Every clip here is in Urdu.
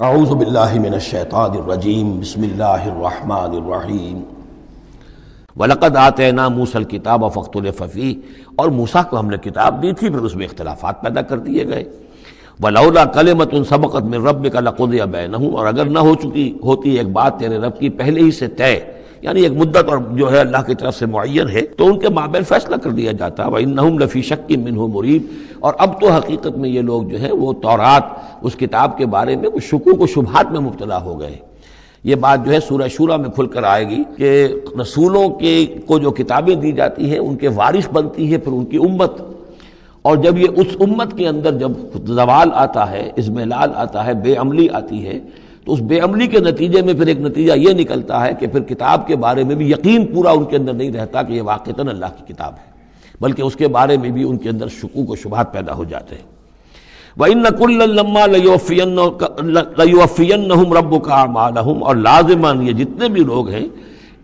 اعوذ باللہ من الشیطان الرجیم بسم اللہ الرحمن الرحیم وَلَقَدْ آتَيْنَا مُوسَى الْكِتَابَ فَاخْتُلِفَ فِيهِ، اور موسیٰ کو ہم نے کتاب دی تھی پھر اس میں اختلافات پیدا کر دیے گئے۔ وَلَوْلَا كَلِمَةٌ سَبَقَتْ مِنْ رَبِّكَ لَقُضِيَ بَيْنَهُمْ، اور اگر نہ ہو چکی ہوتی ایک بات تیرے رب کی پہلے ہی سے طے، یعنی ایک مدت اور جو ہے اللہ کی طرف سے معین ہے، تو ان کے مابین فیصلہ کر دیا جاتا۔ وَإِنَّهُمْ لَفِي شَكٍّ مِّنْهُ مُرِيبٍ، اور اب تو حقیقت میں یہ لوگ جو ہیں وہ تورات اس کتاب کے بارے میں کچھ شکوک و شبہات میں مبتلا ہو گئے۔ یہ بات جو ہے سورہ شورى میں کھل کر آئے گی کہ رسولوں کو جو کتابیں دی جاتی ہیں ان کے وارث بنتی ہے پھر ان کی امت، اور جب یہ اس امت کے اندر جب زوال آتا ہے، اضمحلال آتا ہے، بے عملی آتی ہے، تو اس بے عملی کے نتیجے میں پھر ایک نتیجہ یہ نکلتا ہے کہ پھر کتاب کے بارے میں بھی یقین پورا ان کے اندر نہیں رہتا کہ یہ واقعتاً اللہ کی کتاب ہے، بلکہ اس کے بارے میں بھی ان کے اندر شکوک و شبہات پیدا ہو جاتے ہیں۔ وَإِنَّ كُلًّا لَمَّا لَيُوَفِّيَنَّهُمْ رَبُّكَ أَعْمَالَهُمْ، اور لازماً یہ جتنے بھی لوگ ہیں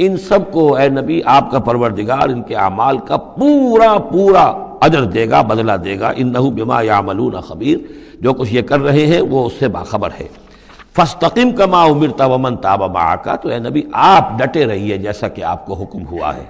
ان سب کو اے نبی آپ کا پروردگار ان کے اعمال کا پورا اجر دے گا، بدلہ دے گا۔ إِنَّهُ بِمَا يَعْمَلُونَ خَبِيرٌ، جو کچھ یہ کر رہے ہیں وہ اس سے باخبر ہے۔ فَاسْتَقِمْ كَمَا أُمِرْتَ وَمَنْ تَابَ مَعَكَ، تو اے نبی آپ ڈٹے رہیے جیسا کہ آپ کو حکم ہوا ہے،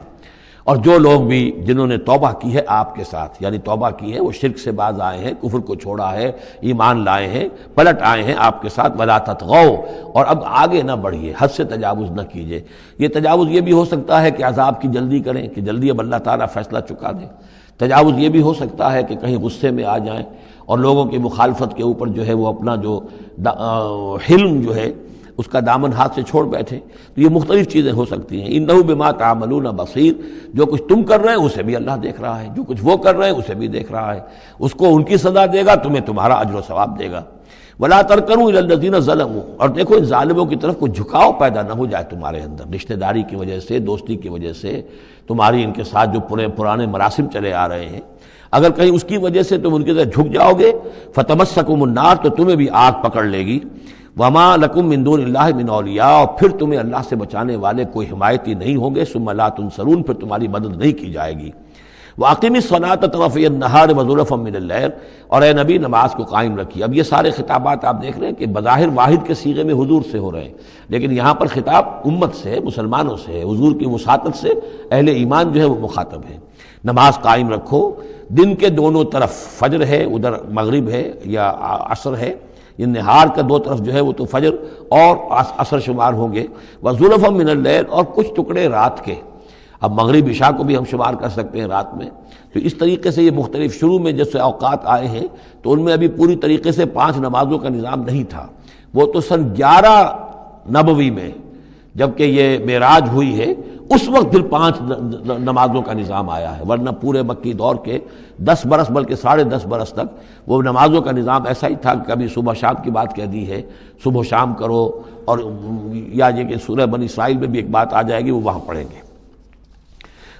اور جو لوگ بھی جنہوں نے توبہ کی ہے آپ کے ساتھ، یعنی توبہ کی ہے، وہ شرک سے باز آئے ہیں، کفر کو چھوڑا ہے، ایمان لائے ہیں، پلٹ آئے ہیں آپ کے ساتھ، وَلَا تَطْغَوْا، اور اب آگے نہ بڑھیے، حد سے تجاوز نہ کیجیے۔ یہ تجاوز یہ بھی ہو سکتا ہے کہ عذاب کی جلدی کریں، کہ جلدی اب اللہ تعالیٰ فیصلہ چکا دیں۔ تجاوز یہ بھی ہو سکتا ہے کہ کہیں غصے میں آ جائیں اور لوگوں کی مخالفت کے اوپر جو ہے وہ اپنا جو حلم جو ہے اس کا دامن ہاتھ سے چھوڑ بیٹھے، تو یہ مختلف چیزیں ہو سکتی ہیں۔ اِنَّهُ بِمَا تَعْمَلُونَ بَصِيرٌ، جو کچھ تم کر رہے ہیں اسے بھی اللہ دیکھ رہا ہے، جو کچھ وہ کر رہے ہیں اسے بھی دیکھ رہا ہے، اس کو ان کی سزا دے گا، تمہیں تمہارا اجر و ثواب دے گا۔ وَلَا تَرْكَنُوا إِلَى الَّذِينَ ظَلَمُوا، اور دیکھو ان ظالموں کی طرف کوئی جھکاؤ پیدا نہ ہو جائے تمہارے اندر، رشتہ داری کی وجہ سے، دوستی کی وجہ سے، تمہاری ان کے ساتھ جو پرانے مراسم چلے آ رہے ہیں، اگر کہیں اس کی وجہ سے تم ان کے طرف جھک جاؤ گے، فَتَمَسَّكُمُ النَّارُ، تو تمہیں بھی آگ پکڑ لے گی۔ وَمَا لَكُم مِّن دُونِ اللَّهِ مِنْ أَوْلِيَاءَ، اور پھر تمہیں اللہ سے بچانے والے کوئی حمایتی نہیں ہوں گے، ثُمَّ لَا تُنصَرُونَ، پھر تمہاری مدد نہیں کی جائے گی۔ وَأَقِمِ الصَّلَاةَ طَرَفَيَ النَّهَارِ وَزُلَفًا مِّنَ اللَّيْلِ، اور اے نبی نماز کو قائم رکھیے۔ اب یہ سارے خطابات آپ دیکھ رہے ہیں کہ بظاہر واحد کے صیغے میں حضور سے ہو رہے ہیں، لیکن یہاں پر خطاب امت سے ہے، مسلمانوں سے ہے، حضور کی وساطت سے اہل ایمان جو ہے وہ مخاطب ہے۔ نماز قائم رکھو، دن کے دونوں طرف، فجر ہے ادھر، مغرب ہے یا عصر ہے، یہ نہار کا دو طرف جو ہے وہ تو فجر اور عصر شمار ہوں گے۔ وَزُلَفًا مِّنَ اللَّيْلِ، اور کچھ ٹکڑے رات کے، اب مغرب عشاء کو بھی ہم شمار کر سکتے ہیں رات میں، تو اس طریقے سے یہ مختلف شروع میں جیسے اوقات آئے ہیں تو ان میں ابھی پوری طریقے سے 5 نمازوں کا نظام نہیں تھا، وہ تو سن 11 نبوی میں جبکہ یہ معراج ہوئی ہے اس وقت پھر 5 نمازوں کا نظام آیا ہے، ورنہ پورے مکی دور کے 10 برس بلکہ 10.5 برس تک وہ نمازوں کا نظام ایسا ہی تھا کہ کبھی صبح شام کی بات کہہ دی ہے، صبح شام کرو، اور یا یہ کہ سورہ بنی اسرائیل میں بھی ایک بات آ جائے گی وہ وہاں پڑھیں گے۔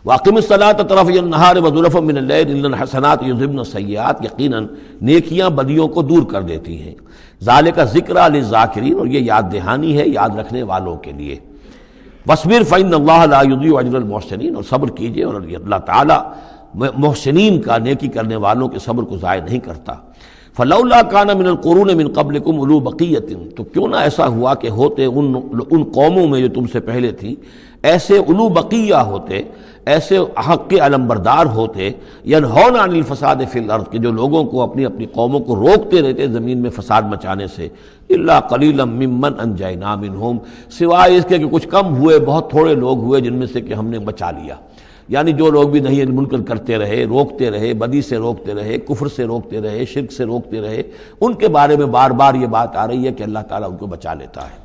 وَأَقِمِ الصَّلَاةَ طَرَفَيَ النَّهَارِ وَزُلَفًا مِّنَ اللَّيْلِ إِنَّ الْحَسَنَاتِ يُذْهِبْنَ السَّيِّئَاتِ، یقیناً نیکیاں بدیوں کو دور کر دیتی ہیں۔ ذَلِكَ ذِكْرَىٰ لِلذَّاكِرِينَ، اور یہ یاد دہانی ہے یاد رکھنے والوں کے لیے۔ وَاصْبِرْ فَإِنَّ اللَّهَ لَا يُضِيعُ أَجْرَ الْمُحْسِنِينَ، اور صبر کیجئے، اور اللہ تعالیٰ محسنین کا، نیکی کرنے والوں کے صبر کو ضائع نہیں کرتا۔ فَلَوْلَا كَانَ مِنَ الْقُرُونِ مِنْ قَبْلِكُمْ أُولُو بَقِيَّةٍ، تو کیوں نہ ایسا ہوا کہ ہوتے ان قوموں میں جو تم سے پہلے تھی ایسے اولو بقیہ ہوتے، ایسے حق کے علمبردار ہوتے، ینہون عن الفساد فی الارض، کہ جو لوگوں کو اپنی قوموں کو روکتے رہتے زمین میں فساد مچانے سے، الا قلیلا ممن انجینا منہم، سوائے اس کے کہ کچھ کم ہوئے، بہت تھوڑے لوگ ہوئے جن میں سے کہ ہم نے بچا لیا، یعنی جو لوگ بھی نہیں منکر کرتے رہے، روکتے رہے، بدی سے روکتے رہے، کفر سے روکتے رہے، شرک سے روکتے رہے، ان کے بارے میں بار بار یہ بات آ رہی ہے کہ اللہ تعالیٰ ان کو بچا لیتا ہے۔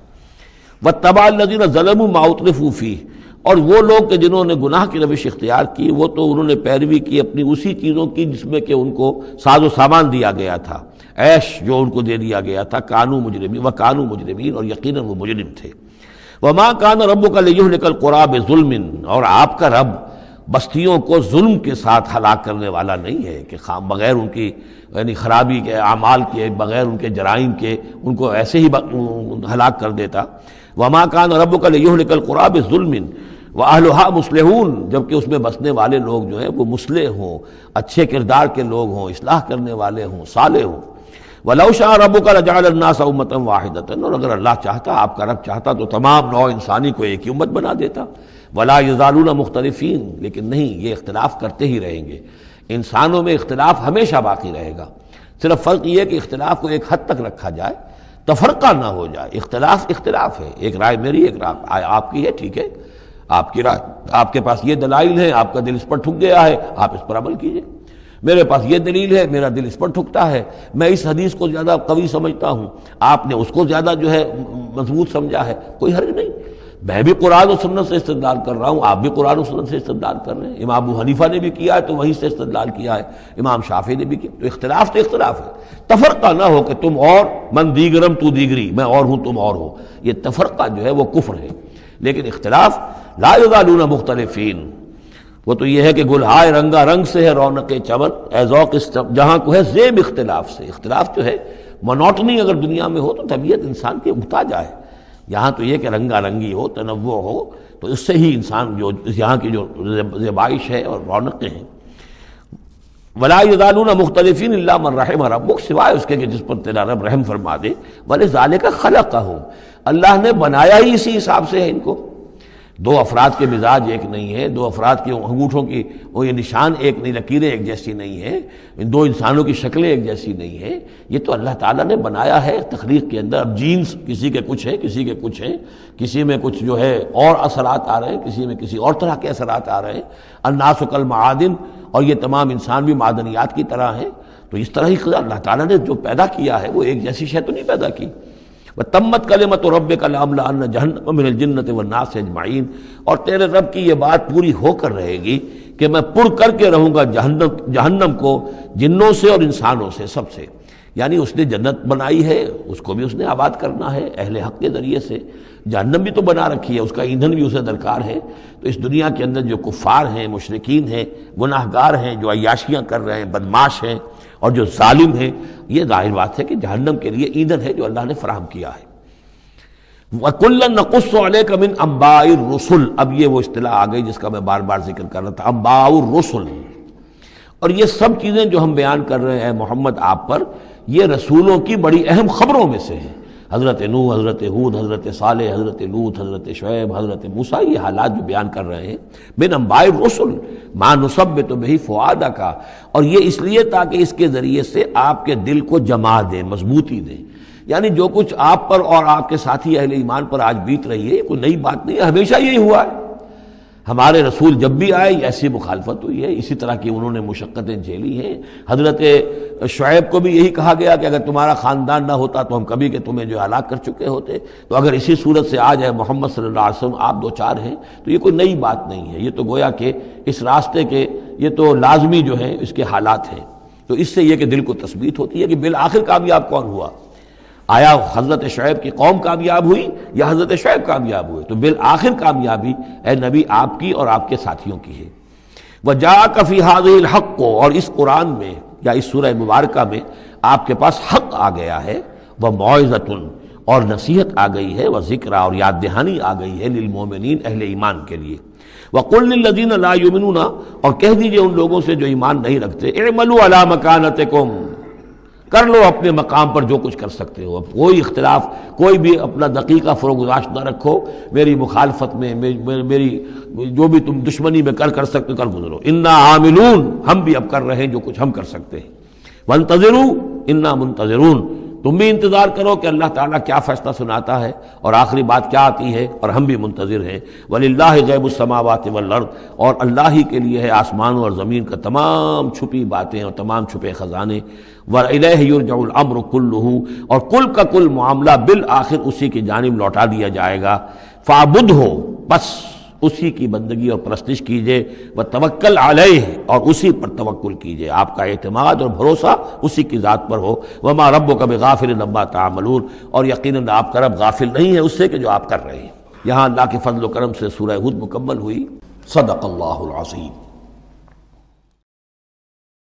وَاتَّبَعَ الَّذِينَ ظَلَمُوا مَا أُتْرِفُوا فِيهِ، اور وہ لوگ کہ جنہوں نے گناہ کی روش اختیار کی وہ تو انہوں نے پیروی کی اپنی اسی چیزوں کی جس میں کہ ان کو ساز و سامان دیا گیا تھا، عیش جو ان کو دے دیا گیا تھا، کانوا مجرمین، اور یقیناً وہ مجرم تھے۔ وَمَا كَانَ رَبُّكَ لِيُهْلِكَ الْقُرَىٰ بِظُلْمٍ، اور آپ کا رب بستیوں کو ظلم کے ساتھ ہلاک کرنے والا نہیں ہے کہ بغیر ان کی یعنی خرابی کے اعمال کے، بغیر ان کے جرائم کے ان کو ایسے ہی ہلاک کر دیتا۔ وَمَا كَانَ رَبُّكَ لِيُهْلِكَ الْقُرَىٰ بِظُلْمٍ وَأَهْلُهَا مُصْلِحُونَ، جبکہ اس میں بسنے والے لوگ جو ہیں وہ مصلح ہوں، اچھے کردار کے لوگ ہوں، اصلاح کرنے والے ہوں، صالح ہوں۔ وَلَوْ شَاءَ رَبُّكَ لَجَعَلَ النَّاسَ أُمَّةً وَاحِدَةً، اور اگر اللہ چاہتا، آپ کا رب چاہتا تو تمام نوع انسانی کو ایک ہی امت بنا دیتا. وَلَا يَزَالُونَ مُخْتَلِفِينَ، لیکن نہیں، یہ اختلاف کرتے ہی رہیں گے. انسانوں میں اختلاف ہمیشہ باقی رہے گا. صرف فرق یہ ہے کہ اختلاف کو ایک حد تک رکھا جائے، تفرقہ نہ ہو جائے. اختلاف ہے، ایک رائے میری، ایک رائے آپ کی ہے، ٹھیک ہے، آپ کی رائے، آپ کے پاس یہ دلائل ہیں، آپ کا دل اس پر ٹھک گیا ہے، آپ اس پر عمل کیجئے. میرے پاس یہ دلیل ہے، میرا دل اس پر ٹھکتا ہے، میں اس حدیث کو زیادہ قوی سمجھتا ہوں، آپ نے اس کو زیادہ جو ہے مضبوط سمجھا ہے، کوئی حرج نہیں. میں بھی قرآن و سنت سے استدلال کر رہا ہوں، آپ بھی قرآن و سنت سے استدلال کر رہے ہیں. امام ابو حنیفہ نے بھی کیا ہے تو وہیں سے استدلال کیا ہے، امام شافعی نے بھی کیا. تو اختلاف ہے. تفرقہ نہ ہو کہ تم اور، من دیگرم تو دیگری، میں اور ہوں تم اور ہو. یہ تفرقہ جو ہے وہ کفر ہے. لیکن اختلاف لا یزالون مختلفین، وہ تو یہ ہے کہ گلہائے رنگا رنگ سے ہے رونق چمن، اے ذوق جہاں کو ہے زیب اختلاف سے. اختلاف جو ہے مونوٹنی اگر دنیا میں ہو تو طبیعت انسان کے محتاج ہے. یہاں تو یہ کہ رنگا رنگی ہو، تنوع ہو، تو اس سے ہی انسان جو یہاں کی جو زیبائش ہے اور رونقیں ہیں. ولا یزالون مختلفین الا من رحم ربک، سوائے اس کے کہ جس پر تیرا رب رحم فرما دے. ولذالک خلقہم، اللہ نے بنایا ہی اسی حساب سے ہے ان کو. دو افراد کے مزاج ایک نہیں ہے، دو افراد کے انگوٹھوں کی وہ یہ نشان ایک نہیں، لکیریں ایک جیسی نہیں ہیں، دو انسانوں کی شکلیں ایک جیسی نہیں ہیں. یہ تو اللہ تعالیٰ نے بنایا ہے تخلیق کے اندر. اب جینز کسی کے کچھ ہیں، کسی کے کچھ ہیں، کسی میں کچھ جو ہے اور اثرات آ رہے ہیں، کسی میں کسی اور طرح کے اثرات آ رہے ہیں. الناس کالمعادن، اور یہ تمام انسان بھی معدنیات کی طرح ہیں. تو اس طرح ہی اللہ تعالیٰ نے جو پیدا کیا ہے وہ ایک جیسی شے تو نہیں پیدا کی. وَتَمَّتْ كَلِمَةُ رَبِّكَ لَأَمْلَأَنَّ جَهَنَّمَ مِنَ الْجِنَّةِ وَالنَّاسِ أَجْمَعِينَ، اور تیرے رب کی یہ بات پوری ہو کر رہے گی کہ میں پر کر کے رہوں گا جہنم کو جنوں سے اور انسانوں سے، سب سے. یعنی اس نے جنت بنائی ہے، اس کو بھی اس نے آباد کرنا ہے اہل حق کے ذریعے سے. جہنم بھی تو بنا رکھی ہے، اس کا ایندھن بھی اسے درکار ہے. تو اس دنیا کے اندر جو کفار ہیں، مشرکین ہیں، گناہگار ہیں، جو عیاشیاں کر رہے ہیں، بدماش ہیں اور جو ظالم ہیں، یہ ظاہر بات ہے کہ جہنم کے لیے ایندھن ہے جو اللہ نے فراہم کیا ہے. وَكُلًّا نَقُصُّ عَلَيْكَ مِنْ أَنْبَاءِ الرُّسُلِ، اب یہ وہ اصطلاح آ گئی جس کا میں بار بار ذکر کر رہا تھا، انباء الرسل. اور یہ سب چیزیں جو ہم بیان کر رہے ہیں محمد آپ پر، یہ رسولوں کی بڑی اہم خبروں میں سے ہیں. حضرت نوح، حضرت ہود، حضرت صالح، حضرت لوط، حضرت شعیب، حضرت موسیٰ، یہ حالات جو بیان کر رہے ہیں. من انباء الرسل ما نثبت بہ فؤادک، اور یہ اس لیے تاکہ اس کے ذریعے سے آپ کے دل کو جما دیں، مضبوطی دیں. یعنی جو کچھ آپ پر اور آپ کے ساتھی اہل ایمان پر آج بیت رہی ہے، یہ کوئی نئی بات نہیں ہے، ہمیشہ یہی ہوا ہے. ہمارے رسول جب بھی آئے ایسی مخالفت ہوئی ہے، اسی طرح کی انہوں نے مشقتیں جھیلی ہیں. حضرت شعیب کو بھی یہی کہا گیا کہ اگر تمہارا خاندان نہ ہوتا تو ہم کبھی کہ تمہیں جو ہلاک کر چکے ہوتے. تو اگر اسی صورت سے آ جائے محمد صلی اللہ علیہ وسلم، آپ دو چار ہیں، تو یہ کوئی نئی بات نہیں ہے. یہ تو گویا کہ اس راستے کے یہ تو لازمی جو ہیں اس کے حالات ہیں. تو اس سے یہ کہ دل کو تثبیت ہوتی ہے کہ بالآخر کامیاب کون ہوا. آیا حضرت شعیب کی قوم کامیاب ہوئی یا حضرت شعیب کامیاب ہوئے؟ تو بالآخر کامیابی اے نبی آپ کی اور آپ کے ساتھیوں کی ہے. وَجَاءَكَ فِي هَذِهِ الْحَقُّ، اور اس قرآن میں یا اس سورہ مبارکہ میں آپ کے پاس حق آ گیا ہے. وَمَوْعِظَةٌ، اور نصیحت آ گئی ہے. وَذِكْرَىٰ، اور یاد دہانی آ گئی ہے للمومنین، اہل ایمان کے لیے. وَقُلْ لِلَّذِينَ لَا يُؤْمِنُونَ، اور کہہ دیجئے ان لوگوں سے جو ایمان نہیں رکھتے، اعملوا علی مکانتکم، کر لو اپنے مقام پر جو کچھ کر سکتے ہو. اب کوئی اختلاف، کوئی بھی اپنا دقیقہ فروگزاشت نہ رکھو. میری مخالفت میں، میری جو بھی تم دشمنی میں کر سکتے کر گزرو. انا عاملون، ہم بھی اب کر رہے ہیں جو کچھ ہم کر سکتے ہیں. وانتظروا انا منتظرون، تم بھی انتظار کرو کہ اللہ تعالیٰ کیا فیصلہ سناتا ہے اور آخری بات کیا آتی ہے، اور ہم بھی منتظر ہیں. وَلِلَّهِ غَيْبُ السَّمَاوَاتِ وَالْأَرْضِ، اور اللہ ہی کے لیے ہے آسمانوں اور زمین کا تمام چھپی باتیں اور تمام چھپے خزانے. وَإِلَيْهِ يُرْجَعُ الْأَمْرُ كُلُّهُ، اور کل کا کل معاملہ بالآخر اسی کی جانب لوٹا دیا جائے گا. فَاعْبُدْهُ، بس اسی کی بندگی اور پرستش کیجئے. وَتَوَكَّلْ عَلَيْهِ، اور اسی پر توکل کیجئے، آپ کا اعتماد اور بھروسہ اسی کی ذات پر ہو. وَمَا رَبُّكَ بِغَافِلٍ عَمَّا تَعْمَلُونَ، اور یقیناً آپ کا رب غافل نہیں ہے اس سے کہ جو آپ کر رہے ہیں. یہاں اللہ کے فضل و کرم سے سورہ ہود مکمل ہوئی. صدق اللہ العظیم.